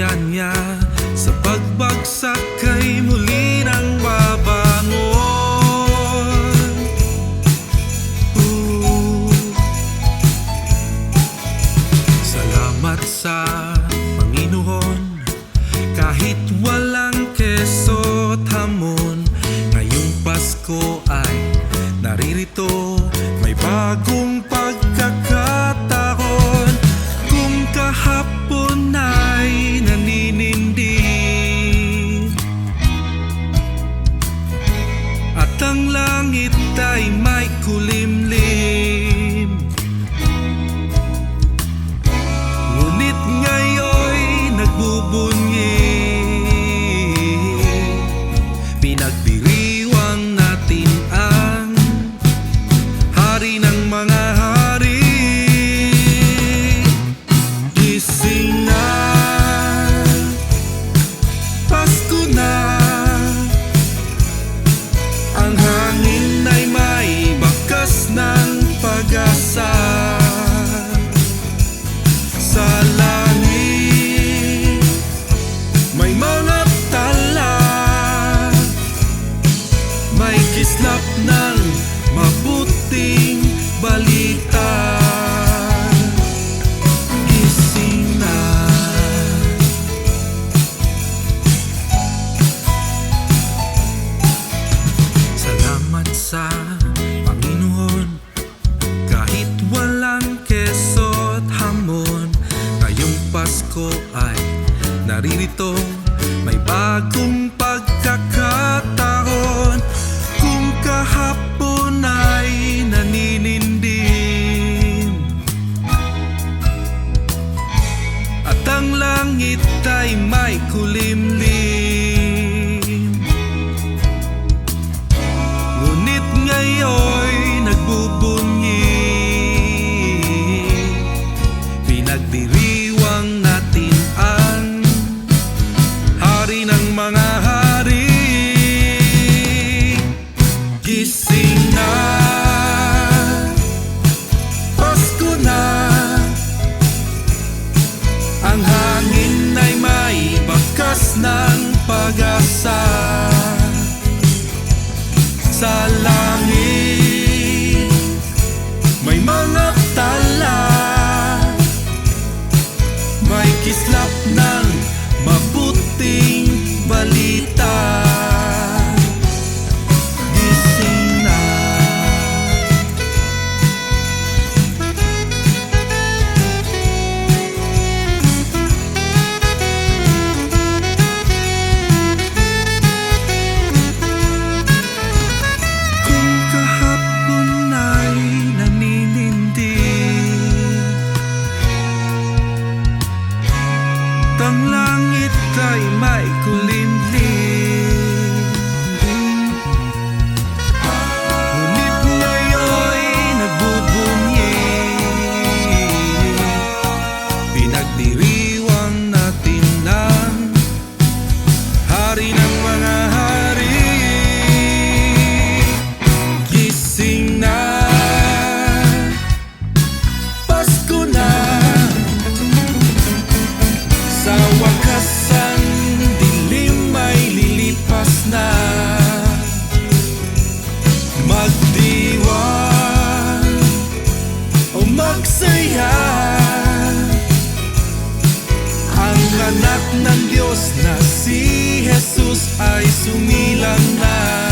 niya sa pagbagsak kay muli nang babangon. Salamat sa Panginoon, kahit walang keso't hamon. Ngayong Pasko ay naririto, may bagong pagkakataon. Kung kahapon ay naninindi at ang langit ay may kulimlim, ngunit ngayon'y nagbubunyi, pinagdiriwang natin ang hari ng mga hari. Gising na, Pasko na, ang hangin ay may bakas ng pag-asa. Sa langit may mga tala, may kislap ng mabuting balita. Gising na. Salamat sa Panginoon, kahit walang keso't hamon. Ngayong Pasko ay naririto, may bagong pagkakataon. Kung kahapon ay naninindim at ang langit ay may kulimlim, ngunit ngayon'y nagbubunyi, pinagdiriwang natin ang hari ng mga hari. Gising na, Pasko na, ang hangin ay may bakas ng pag-asa. Sa langit may mga tala, may kislap ng mabuting balita. Gising na. Kung kahapon ay naninindi at ang langit ay may kulimlim, ngunit ngayon'y nagbubunyi, pinagdiriwang natin ang hari ng mga hari. Gising na, Pasko na, sa wakas ang dilim ay lilipas na. Magdiwang o magsaya, ang anak ng Diyos na si Jesus ay sumilang na.